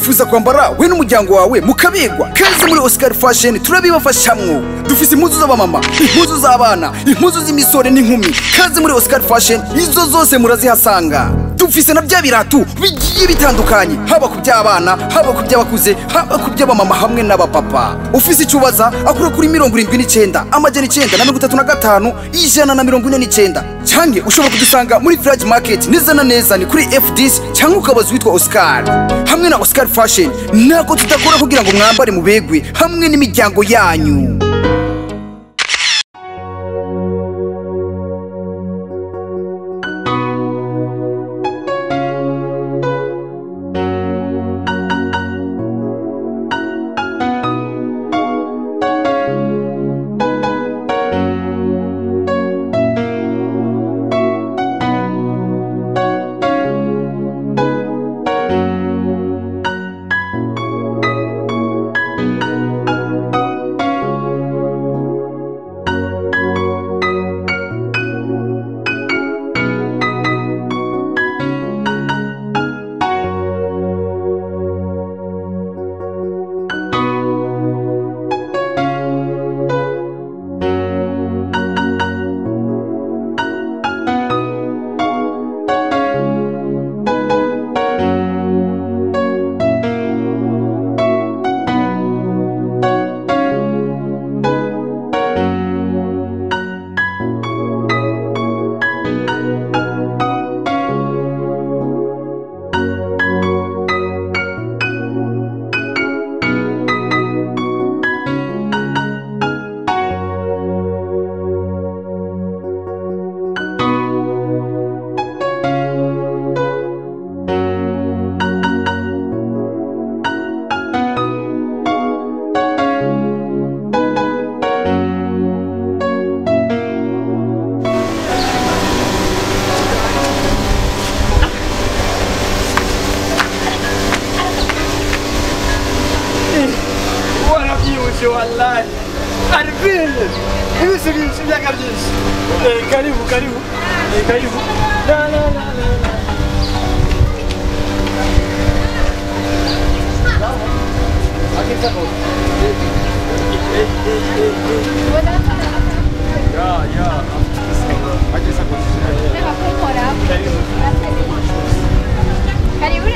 wifuza kwambara we n'umuryango wawe mukabegwa kazi muri Oscar Fashion turabibafashamwo dufise impuzu z'abamama impuzu z'abana impuzu z'imisore n'inkumi kazi muri Oscar Fashion izo zose murazihasanga dufise na bya biratu bigiye bitandukanye haba ku by'abana haba ku by'abakuze haba ku by'abamama hamwe n'abapapa ufise icubaza akura kuri 79 amajana 935 149 canke ushobora kudusanga muri Village Market neza na neza ni kuri FDC cyangwa ukabaza witwa Oscar hamwe na Oscar Fashion nako tudakora kugira ngo mwambare mubegwe hamwe n'imiryango yanyu. Wallahi Arvile hivi si miaka mingi karibu karibu la akisa ko ya akisa ko karibu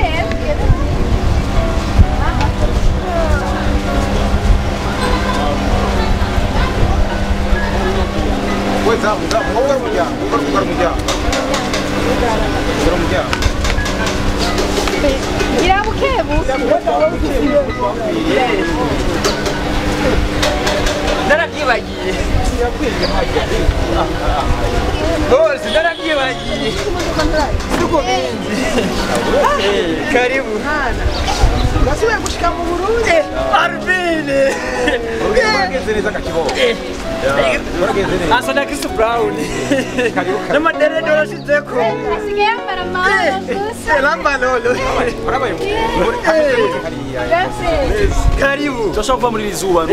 karibu Nasubiye gushika mu Burundi Arvile Ugezereza kakibo Asana Chris Brown Nama dere dora shizeko Asigaye yambara amahoro Lamba lolo Urabaye Karibu Tosha kuva muri izuba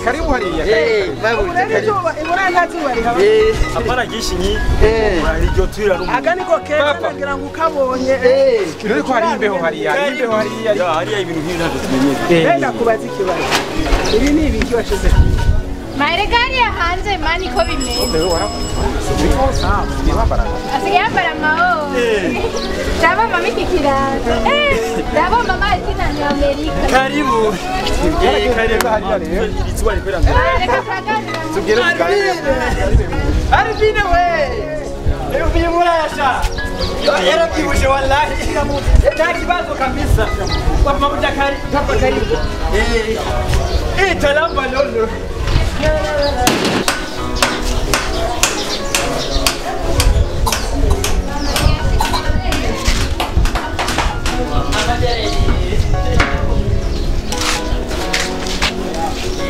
karibu hariya ibura ntazuba riha apana gishinyi iryo twira rumu aganiko kera nagira ngo ukabonye iri ko hari imbeho hariya hariya ibintu nk'ibi ntabwo tumenyereye Benda kubaza ikibazo ibi ni ibiki washize Marekani ya hanze mani ko bimeze asigaye yambara amahoro Ndaba mama iki kiraza Ndaba mama akina ni Amerika Karibu karibu hariya rero izuba rikwera Reka turaganira tugere Arvine we Eyo murasha Era kibushe wallahi nta kibazo kabisa kwa mabuja karibu talamba lolo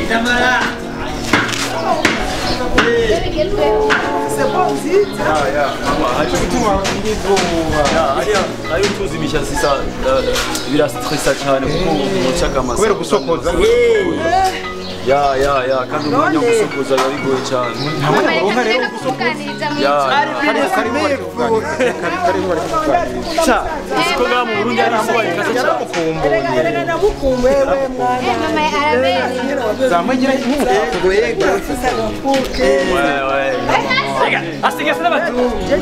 Namara c'est bon zita acho gutuma ngizo ayo tuzimisha sisa bira stressa cyane kuko muchaka amasa kubera gusokoza ya kandi umwanya wo gusukuza biba bigoye cyane mama reka tureke kumuganiriza mu siko ngaha mu Burundi ari hamwe barikaze cyane mama arabereye zamwegira yego asigaye sana batu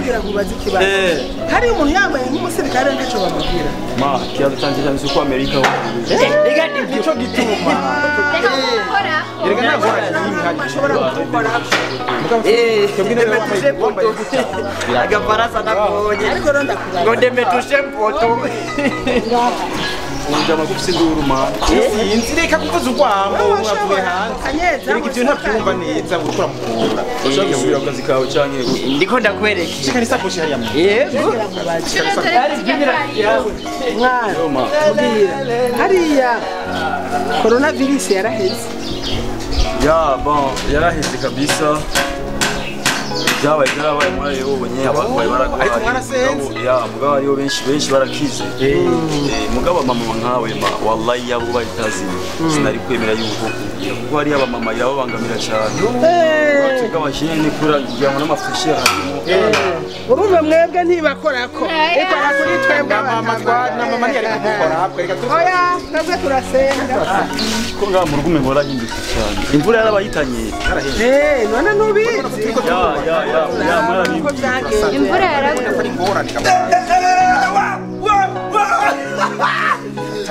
ngira ngo bazi kibazo hari umuntu yambaye nk'umusirikare ntacyo bamubwira ma kiyazo cyane cyane uko Amerika rega ndico gituma reka gukora rega nagora ashobora gukora agafarasa nabonye ariko ndakubara ngo ndemetushe mpoto Unjama kufise nduru man. Sinzi reka kuvuza urwamo mwavuye hanze. Kanyeza Reka ibyo ntabyumva neza gukora mukura. Ushaka gusubira ku kazi kawe canke Ndiko ndakwereka. Shika ni sakoshi hariya mu. Yego. ari byinira yawe mwana mbwira hariya coronavirus yaraheze ya bon yaraheze kabisa. Jawa ikarabaye muri yo bonye abantu baragwa. Ariko mwarasenze. Ya mugabo ariyo benshi barakize. Mugabo mama nkawe wallahi yabo bayitazi. Sinari kwemera yuko kuko ari aba mama yababangamira cyane. Tukabashine ni kura kugira ngo n'amafushi harimo. urumwe mwebwe ntibakorako ikora kuri twebwe na mama ni ari gukora reka oya twebwe turasenga Ko ngaha mu rugume nkora hindutse cyane. Imvura yarabayitanye. none nubizi Ya mwana imvura yaragwa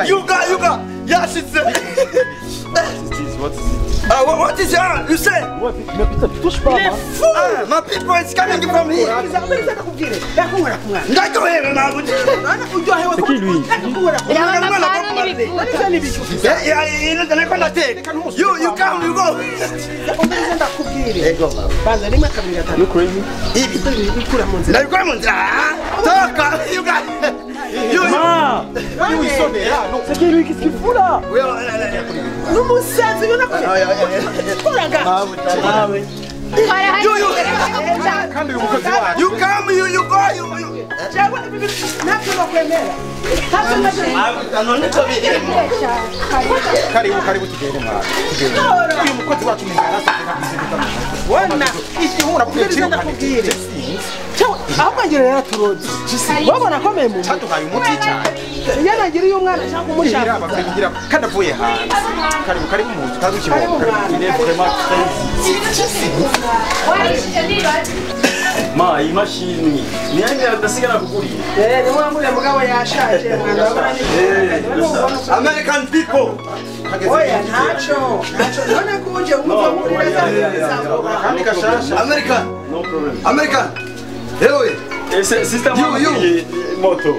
Yuga, yashitse. What is that? You say? My people is coming from here. Ndajohera nabuze. You come, you go. You crazy? Nabikora mu nzira. Toka, you got. Ma! Wewe isomera no. Sekiru ikifura. n'umusazi ubona ko koraga Kandi uyu mukozi wacu. You come, you go, you. ntabwo bakwemera Karibu tugende mwana. Uyu mukozi wacu ni ngarasa bona igihura kubwiriza ndakubwire ahubwo ngira yaraturoze babona akomeye mu mutwe Haduhaye umuti cyane. iyo nagiriye umwana ashaka kumushaka Bakwingira kandi avuye hanze. Karibu mu nzu kazukibona. Ma, iyi mashini ni yange adasigara kuguriye. ni mwamure mugabo yashaje mwana wabona ni American people. oya ntaco none kuje umva muri Kandi gashasha. American. No problem. American. Ewe. Sister You. moto.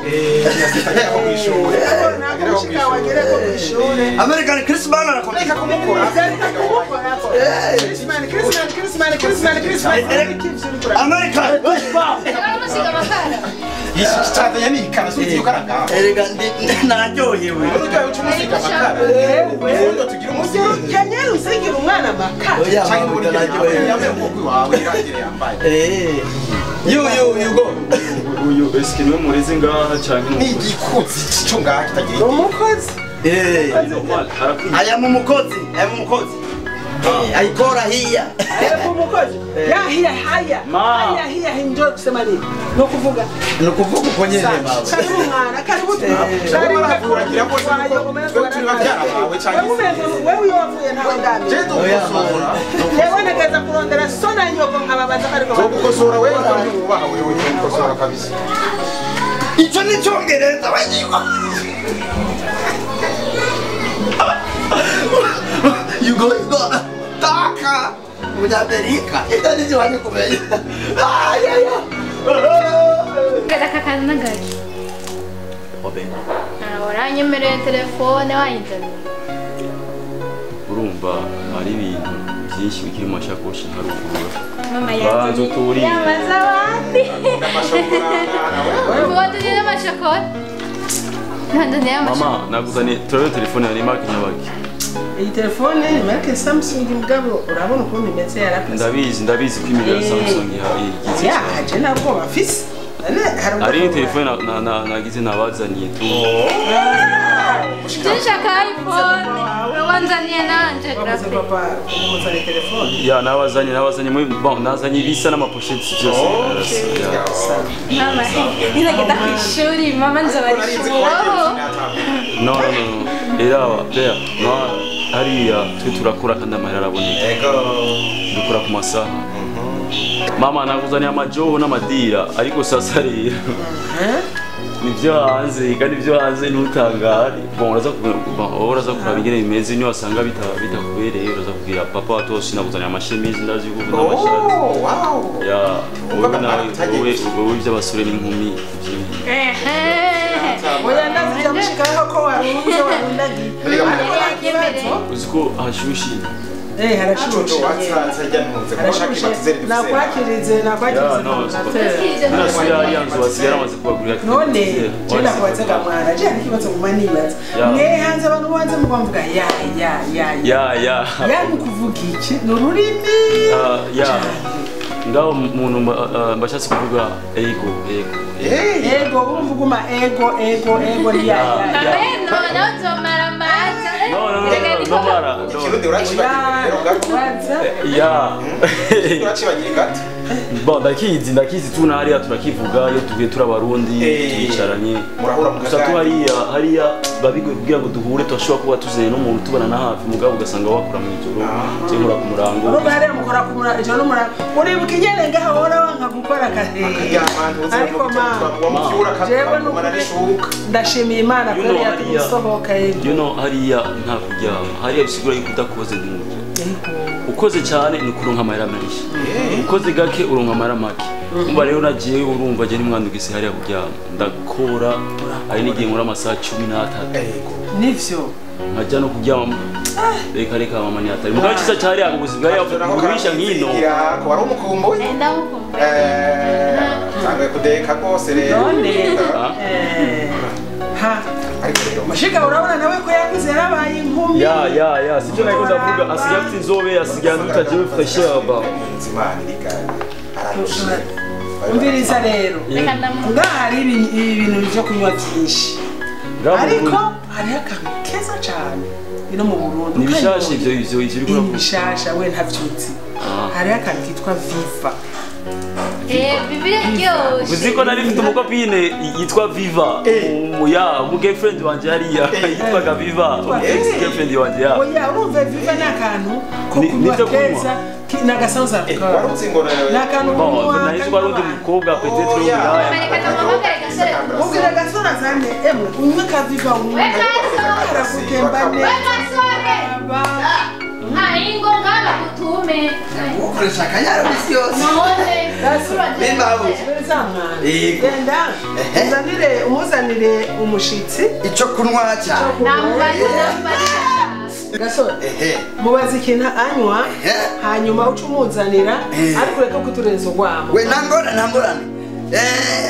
American Christmas anakomeka. Reka kumukora. American. musiga amakara Yishitata yanikana suti yukaranga. Erega naryohewe. Urujya ucumusiga makara. Ubundo tugira umusiga. kenyera usigira umwana amakara Oya, Cyangwa mama, ubundi naryohewe. yambaye umukwe wawe irangire yambaye. You go. Uyu eske niwe murezi ngaha canke Ni igikuzi cyo ngaha kitagira. umukozi I am umukozi. Aikora hiya. umukozi yahiya haya haya hiya hinjo kusema nini no kuvuga Nukuvuga uko nyene baba. karibu mwana karibu Cyari barakuragira ko twe turi babyara bawe cyangwa wewe yovuye ntawe ndamye Jeto gukosora. yewe nageza kurondera sona nyoko nkababaza ariko Zo gukosora wewe kandi wubaha wewe gukosora kabisa. Ico ni Cyongereza wanyiko. You go. Taka. Munyamerika. Ita ni wani kumenya. kakana nagari Obe. waranyemereye telefone wayinzanye Urumva hari ibintu byinshi bikiri mu mashakoshi ntarufura. mama Banzo turi. yamaze abandi Ndamashokora. watugeze amashokora ntandane y'amashokora Mama, naguzane turayo telefone ya Neymar Kinyabaki. iyi telefone ni marke Samsung mugabo urabona ukuntu imeze yarapese Ndabizi ko imibiri ya Samsung igize. yaje ntabwo bafise Ari telefone nagize nabazaniye tu. Nshaka iPhone. Wanzania nanje Wabuze graphic. papa kumuzana telefone. Ya nabazanye muri bon nazanye ibisa n'amapochette byose. Mama, ninagenda kwishuri, mama nzabarishuri. No. Era pea. No hariya twe turakura kandi amahera araboneka. Dukura ku masaha. Mama nakuzaniye amajoho n'amadira ariko sasa rero. Nibyo hanze kandi ibyo hanze ntutangare. Bon uraza kuraba ingene bimeze niyo wasanga bitakubereye uraza kubwira papa watoshi nakuzaniye amashemizi ndazi yuko n'amashati. Ya wowe by'abasore n'inkumi. Oya ndazi yamushikaho ko warunze warundagi. Uziko hashushe. Harashushe. Nakwakirize none jenda kubatega mwana je nikibazo kumanibaza mwe hanze abantu banze mukwamvuga ya mukuvuga iki n'ururimi ngaho umuntu mbashatse kuvuga ego urumvuguma ego ya Bon ndakizi tuna hariya turakivuga iyo tugiye turabarundi twicaranye gusa tu hariya babigwe kugira ngo duhure twashobora kuba tuzeye n'umuntu tubana na hafi mugabo ugasanga wakura mu ijoro cyangwa ku murango urubare mukora ku murango ijoro n'umurango uribuka ingene ngaho wora wanka gukora akazi ariko jewe ndashimiye Imana ko yatusohoka hariya nta kuryama hariya bisigura yuko udakoze n'umuntu ukoze cyane ni kuronka amahera menshi ukoze gake uronka amahera make umva rero nagiye urumva je nimwandugise hariya kuryama ndakora ari nigiye muri amasaha 13 nivyo nkajya no kuryama reka mama ntiyatari mugabo cyiza cyari abuguzi bwa yavugisha nkino ko wari umukumbo cyangwa kudeka kose rero Mashika urabona nawe ko yagize yarabaye inkumi ya sicyo nako ndavuga asigaye afite inzobe asigaye utagiye ufite shaba umviriza rero ngahari ibintu byo kunywa byinshi ariko hari akantu keza cyane ino mu Burundi nibishashe ivyo biri bishasha we ntavyutsi hari akantu kitwa Viva uziko nari mfite umukopine yitwa Viva mu girlfriend wanje hariya yitwaga Viva girlfriend wanje ya oya urumva Viva n'akantu ko kunywa keza n'agasanza n'akantu nahise warundi mukobwa peut-être ubwira gasora zane emwe unywe ka Viva unywe arakutembane Ingo ngaba kutume. Ukoresha akanyara misi yose. Genda umuzanire umushitsi ico kunwa cyane. Gasore mubaza ikintu anywa hanyuma uca umuzanira ariko reka kuturenza urwamo. We nangorane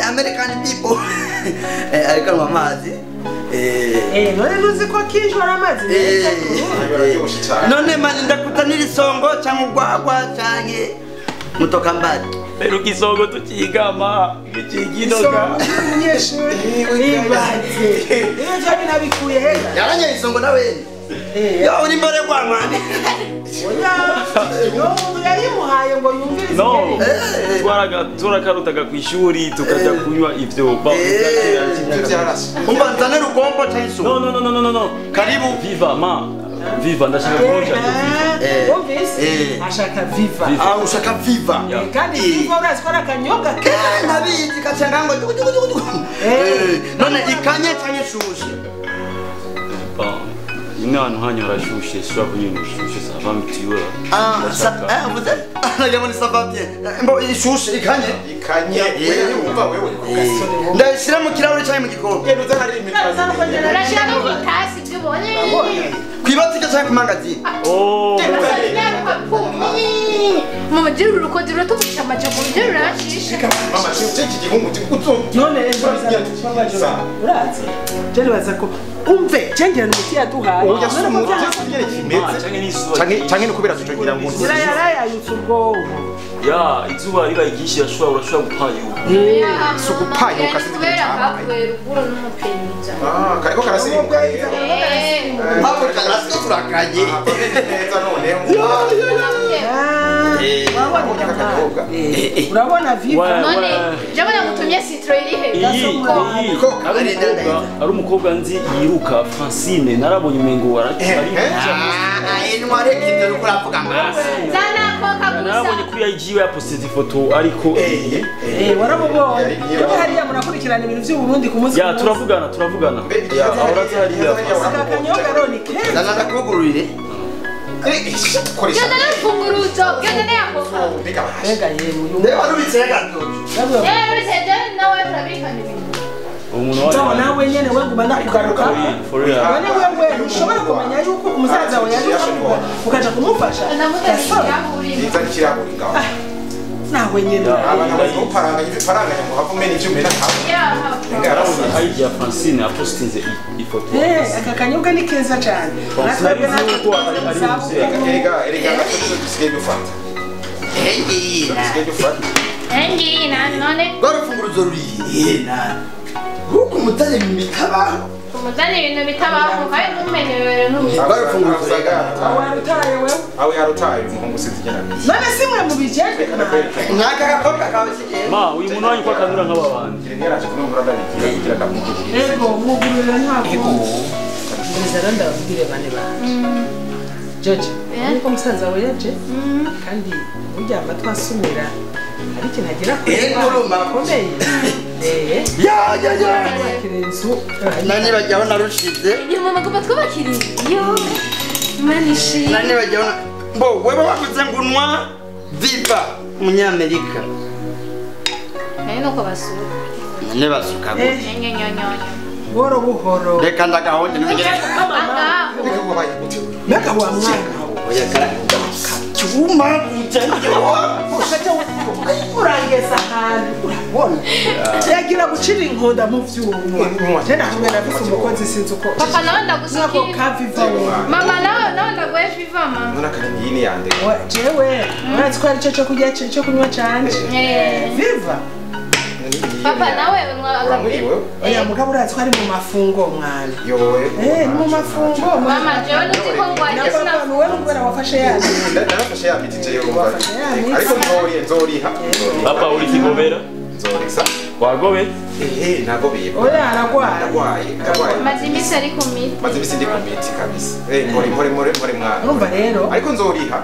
American people ariko amazi none nuzi ko kinjora amazi none mani ndakutanira isongo cyangwa urwagwa cyane mutoka mbadi pero kisongo tukigama ikiginoga umunyeshuri ibaze iyo cyane nabikuye heza yaranye isongo nawe yo uri mbere kwa mwana yayimuhaye ngo yumvirize turakarutaga ku ishuri tukajya kunywa ivyo umva nzane rugombo cy'isu no karibu Viva ndashaka kuja ashaka Viva ushaka Viva kandi Viva urazikora akanyoga nabizi kacangango none ikanye cyane shushe ine ahantu hanyu harashushe sishobora kunywa ishushe sava mitiwe vuze nagabona sava bien mbo ishushe ikanye wewe umva wewe ndashira mu kirahure cyane mu gikombe Urashira mu gitasi byubonye. kwibatika cyane ku magazine mama jeri urukozi rutubusha amajambo jeri urashisha mama iki gihungu uzo none urazi je nibaza ko umve cengera n'umuti yaduhaye oya sumuti cyangwa kimeze canke no kubera tucogira ngo yaraya yutubwonko ya izuba riba igishi urashobora gupayuka sugupayuka sinzi kubera kakwera ugura n'umupenyiza kariko karasirimbuka hapo karasika turakanye neza none urabona viva none jabona mutumye citro iri he ari umukobwa nzi yiruka Francine narabonye umengo narabonye kuri IG yaposted ifoto ariko warabubonye hariya murakurikirana ibintu by'uburundi ku munsi ya turavugana ahora hariya akanyonga roni keza nakugururire genda n'imfunguruzo genda n'yakoka mbega yewe ndeba rubitse gatojo rutse nawe turabikana ibintu umuntu Sawa nawe nyene we nguma nakugaruka. Bane wewe ushobora kumenya yuko umusaza wawe yari ukaja kumufasha. Niza kiraburi ngaho. Nawe nyene. Abantu bazoparanga ifaranga mu havume n'ivyume n'akabu. Ngarabonye ayija Francine apostinze ifoto. Aka kanyobwa ni keza cyane. Natwe nako ari erega natwe dusigaye dufata. Dusigaye dufata. Engina none Barufunguruzo ruri Huku mutane mitabaho. Umuzane ibintu bitabaho kandi ntumenyerere n'ubu. Barufunguruzo saga. Warutaye wewe. Awe yarutaye umuhungu sizigena. None simwe mu bijejwe. Mwaka gakobwa kawe sigenda. Ma uyu muntu wanyu kwa kanura nk'ababandi. Yaraje kumura ndabigira kugira ndamukugurira. Ego mugurira ntako. Ngizara ndabwire bane ba. George, niko musaza we yaje kandi burya amatwasumira ariko ntagira ko urumva komeye. Ya Kirenzo. nani bajyaho narushize. Inyuma magomba twubakiriye. Yo. Manishi. Nani bajyaho mbo wewe wakuze ngunwa Viva Munyamerika. Nuko basura. Nane basuka go. Boro buhoro. Reka ndagahonde nigere. Meka wa mwana. Oya kara. Chuma kutanyo. Urangeza ahantu urabona yagira gucira inkoda mu vyuma tena kumena bise umukozi sinzi uko Papa nawe ndagusukira. nako kaviva we Mama nawe ndaguye viva mama. Nona kandi yini yande. jewe urazi ko ari cyo kurya cyo kunywa canje viva Papa nawe unwa agapi. oya mugabo urazi ko ari mu mafungo mwana Yowe. ni mu mafungo Mama jewe nuziko ngwaje sina. Papa wewe ngwera wafashe yani Ndarafashe ya miti je yumva. Ariko nzoriha. Papa uri kigobera? Nzorisa. Wagobe? Nagobeye. oya aragwaye Ndagwaye. Mazimisi ari ku miti. Mazimisi ndi ku miti kabisa. Mpore mwana. urumva rero Ariko nzoriha.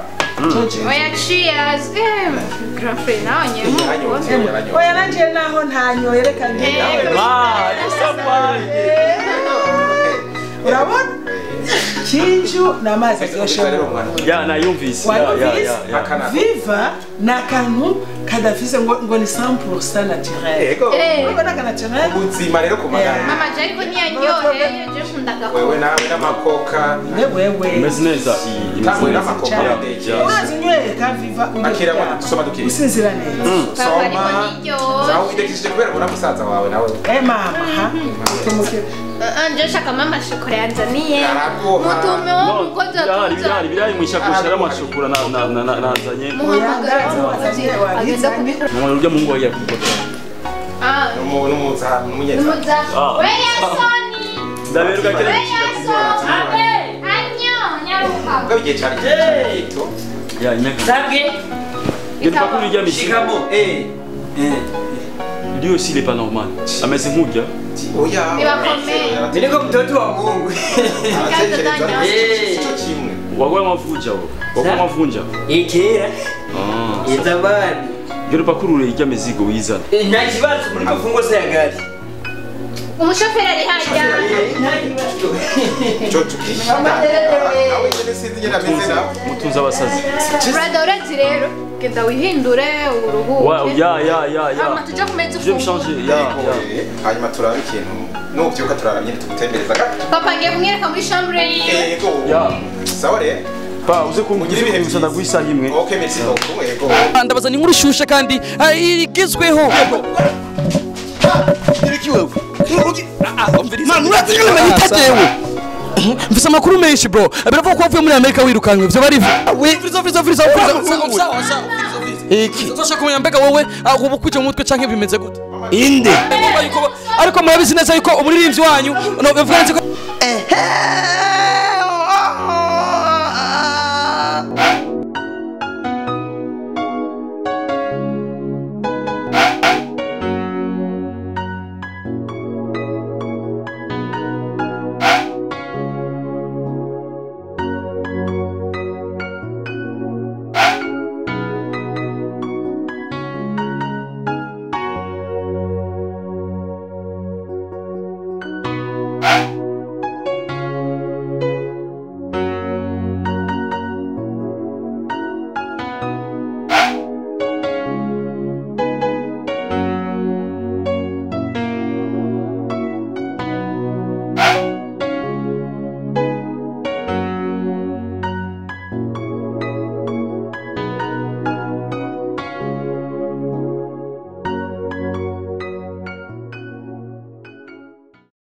Oya cheers. Girlfriend nawe nyemo. oya nanje naho ntanyoye reka ngende urabona kinju n'amazi aryoshe Ya nayumvise. Viva na kantu kadafise ngo ni 100% naturel. Ego. Urabona kana naturel. Ubuzima rero kumagana. Mama Jaiko niyanyohe je kundaga. Wewe nawe n'amakoka. Wewe. Meze neza. Tamwe n'amakoka yadeje. Urazi nyweye ka Viva Akira mwana tusoma dukiri. usinzira neza. Papa ariko niryo. Zawe idekishije kubera muri musaza wawe nawe. Mama ha. Tumukira. Anje shaka mama shokora yanzaniye. Aragoha. Mutume wo mukozi atuza. Birari mwishakoshera amashokora nazanye. Agenda kubikora. Mwana urya mungu wa yakukota. N'umuza n'umunyeza. Muza. Weya soni. Ndaberuka kera. Weya soni. Abe. Anyo nyaruka. Gabiye cyari gito. Ya nyaka. Sabwe. Genda bakuru urya misi. Lui aussi il est pas normal. Ameze nkujya. Oya. Nibakomeye. Niko mtoto wa Mungu. Cyo kimwe. Wagoya mavuja wo. Wagoya mavunja. Ikera. Izabani. Genda bakuru urya mizigo wizana. Nta kibazo muri mafungo se ya gari. Umushoferi ari hajya. Cyo nawe nyene sinzi nyene ameze nawe. Mutunza abasazi. Brother urazi rero. Genda wihindure uruhuke. Wa ya. Hama tuja kumeza Je me changer. Ya. Hanyuma turaba ikintu. Nubyuka turara nyine tugutembereza gato. Papa ngiye kumwereka muri chambre yiwe. Ego. Ya. Sawa rero. pa uze kumugire ibihe bisa ndagwisa imwe okay merci beaucoup yego ndabaza ni inkuru ishushe kandi igezweho irikiwewe man uratsina nahitatewe mfise amakuru menshi bro biravuga ko wavuye muri Amerika wirukanwe byo bari frizo iki ndashaka kumenya mbega wowe ubu kwije mu mutwe canke bimeze gute inde ariko murabizi neza yuko umuririmbyi wanyu no bivuga ko